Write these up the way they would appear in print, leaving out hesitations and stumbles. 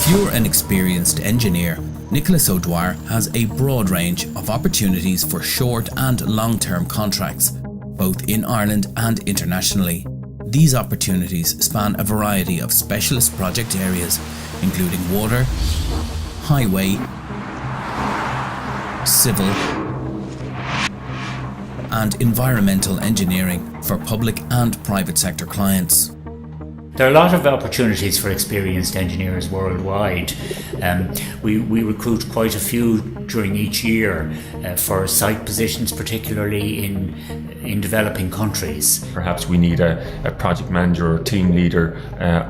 If you're an experienced engineer, Nicholas O'Dwyer has a broad range of opportunities for short and long-term contracts, both in Ireland and internationally. These opportunities span a variety of specialist project areas, including water, highway, civil, and environmental engineering for public and private sector clients. There are a lot of opportunities for experienced engineers worldwide. We recruit quite a few during each year for site positions, particularly in developing countries. Perhaps we need a project manager or team leader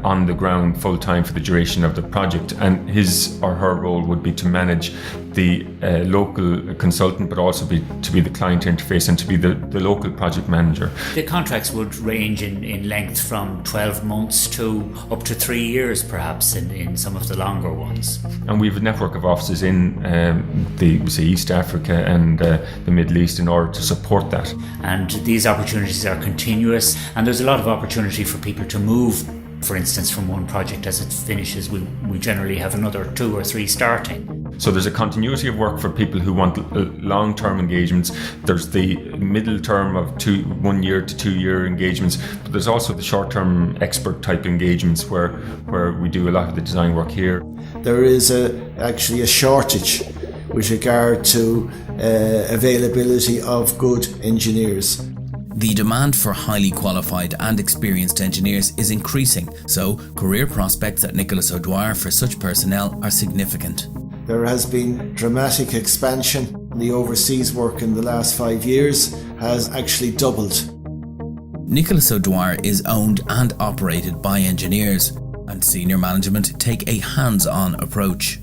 on the ground full-time for the duration of the project, and his or her role would be to manage the local consultant, but also to be the client interface and to be the local project manager. The contracts would range in length from 12 months to up to 3 years perhaps in some of the longer ones. And we have a network of offices in East Africa and the Middle East in order to support that. And these opportunities are continuous, and there's a lot of opportunity for people to move. For instance, from one project as it finishes, we generally have another 2 or 3 starting. So there's a continuity of work for people who want long-term engagements. There's the middle term of 1 year to 2 year engagements, but there's also the short-term expert type engagements where we do a lot of the design work here. There is actually a shortage with regard to availability of good engineers. The demand for highly qualified and experienced engineers is increasing, so career prospects at Nicholas O'Dwyer for such personnel are significant. There has been dramatic expansion. The overseas work in the last 5 years has actually doubled. Nicholas O'Dwyer is owned and operated by engineers, and senior management take a hands-on approach.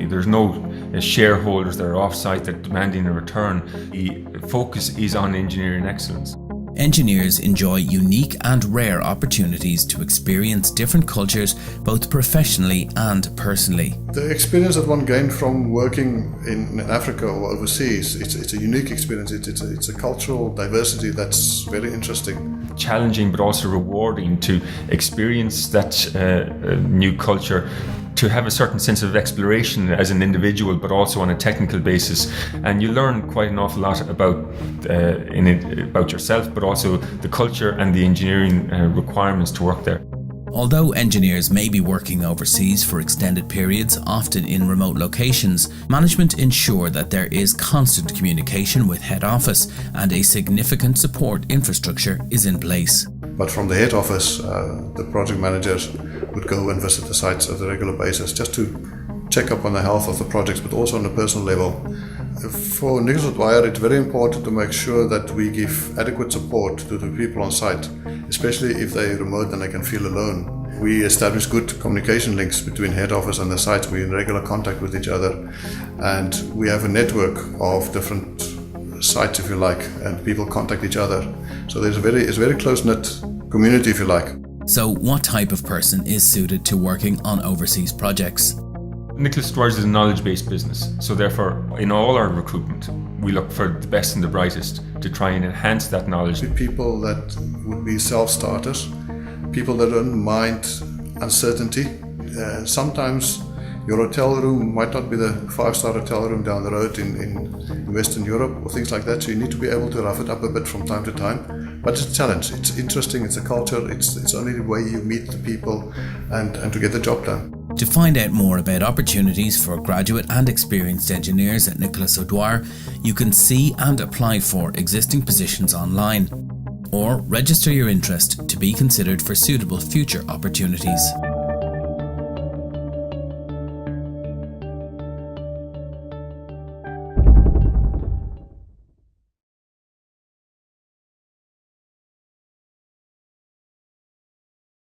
There's no shareholders that are off-site that are demanding a return. The focus is on engineering excellence. Engineers enjoy unique and rare opportunities to experience different cultures, both professionally and personally. The experience that one gained from working in Africa or overseas, it's a unique experience. It's a cultural diversity that's very interesting. Challenging but also rewarding to experience that new culture, to have a certain sense of exploration as an individual, but also on a technical basis. And you learn quite an awful lot about yourself, but also the culture and the engineering requirements to work there. Although engineers may be working overseas for extended periods, often in remote locations, management ensure that there is constant communication with head office and a significant support infrastructure is in place. But from the head office, the project managers would go and visit the sites on a regular basis just to check up on the health of the projects, but also on a personal level. For Nicholas O'Dwyer, it's very important to make sure that we give adequate support to the people on site, especially if they're remote and they can feel alone. We establish good communication links between head office and the sites. We're in regular contact with each other, and we have a network of different sites, if you like, and people contact each other. So it's a very close-knit community, if you like. So what type of person is suited to working on overseas projects? Nicholas O'Dwyer is a knowledge-based business, so therefore in all our recruitment we look for the best and the brightest to try and enhance that knowledge. People that would be self-starters, people that don't mind uncertainty. Sometimes your hotel room might not be the 5-star hotel room down the road in Western Europe or things like that, so you need to be able to rough it up a bit from time to time. But it's a challenge, it's interesting, it's a culture, it's only the way you meet the people and to get the job done. To find out more about opportunities for graduate and experienced engineers at Nicholas O'Dwyer, you can see and apply for existing positions online, or register your interest to be considered for suitable future opportunities.